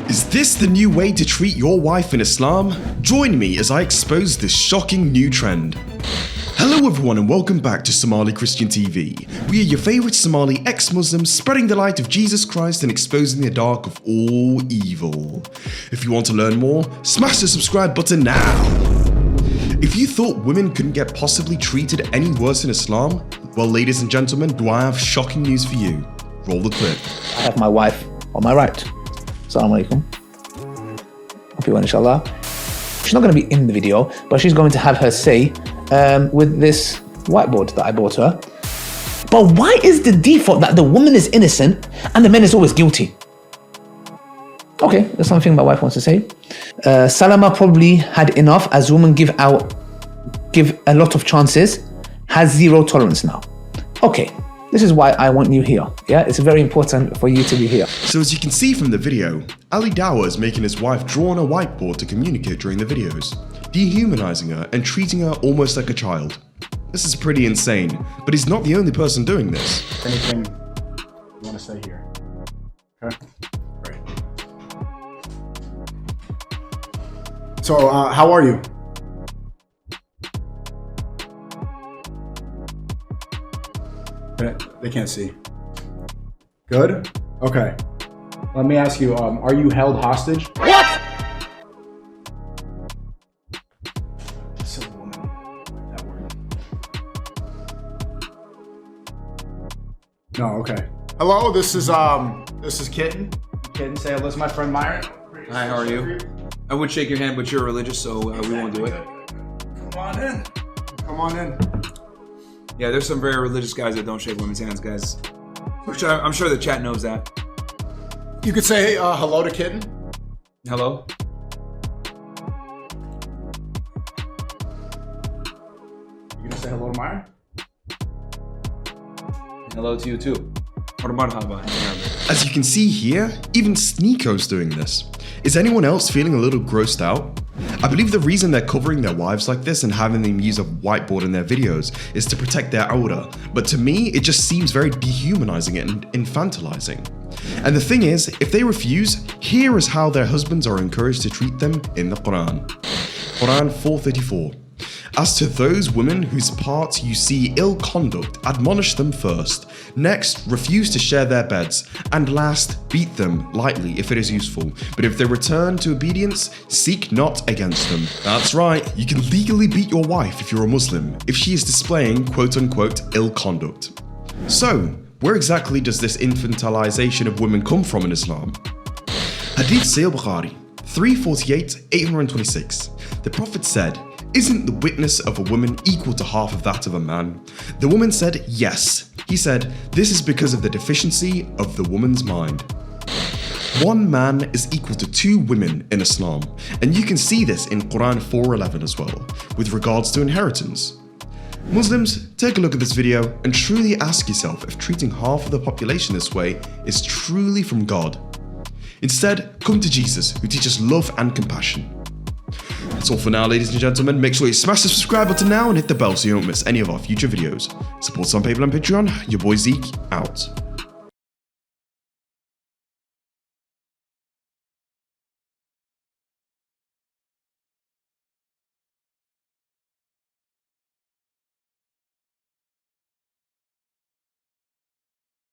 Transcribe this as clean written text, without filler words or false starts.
Is this the new way to treat your wife in Islam? Join me as I expose this shocking new trend. Hello everyone and welcome back to Somali Christian TV. We are your favourite Somali ex-Muslims spreading the light of Jesus Christ and exposing the dark of all evil. If you want to learn more, smash the subscribe button now. If you thought women couldn't get possibly treated any worse in Islam, well ladies and gentlemen, do I have shocking news for you. Roll the clip. I have my wife on my right. Assalamu alaikum. Hope you well, inshallah. She's not going to be in the video, but she's going to have her say with this whiteboard that I bought her. But why is the default that the woman is innocent and the man is always guilty? Okay, that's something my wife wants to say. Salama probably had enough as women give a lot of chances, has zero tolerance now. Okay. This is why I want you here, yeah? It's very important for you to be here. So as you can see from the video, Ali Dawah is making his wife draw on a whiteboard to communicate during the videos, dehumanizing her and treating her almost like a child. This is pretty insane, but he's not the only person doing this. Anything you want to say here? Okay, great. So, how are you? They can't see. Good? Okay. Let me ask you, are you held hostage? What? Silly woman. That word. No, okay. Hello, this is Kitten. Kitten, say hello to my friend Myron. Hi, how are you? I would shake your hand, but you're religious, so we won't do it. Come on in. Come on in. Yeah, there's some very religious guys that don't shake women's hands, guys. Which I'm sure the chat knows that. You could say hello to Kitten. Hello? You gonna say hello to Myron? Hello to you too. Or marhaba. As you can see here, even Sneako's doing this. Is anyone else feeling a little grossed out? I believe the reason they're covering their wives like this and having them use a whiteboard in their videos is to protect their aura, but to me it just seems very dehumanizing and infantilizing. And the thing is, if they refuse, here is how their husbands are encouraged to treat them in the Quran. Quran 4:34. As to those women whose parts you see ill conduct, admonish them first. Next, refuse to share their beds. And last, beat them lightly if it is useful. But if they return to obedience, seek not against them. That's right, you can legally beat your wife if you're a Muslim, if she is displaying quote-unquote ill conduct. So, where exactly does this infantilization of women come from in Islam? Hadith Sahih Bukhari 348-826. The Prophet said, "Isn't the witness of a woman equal to half of that of a man?" The woman said, "Yes." He said, "This is because of the deficiency of the woman's mind." One man is equal to two women in Islam, and you can see this in Quran 4:11 as well, with regards to inheritance. Muslims, take a look at this video and truly ask yourself if treating half of the population this way is truly from God. Instead, come to Jesus, who teaches love and compassion. That's all for now, ladies and gentlemen. Make sure you smash the subscribe button now and hit the bell so you don't miss any of our future videos. Support some people on Patreon. Your boy Zeke, out.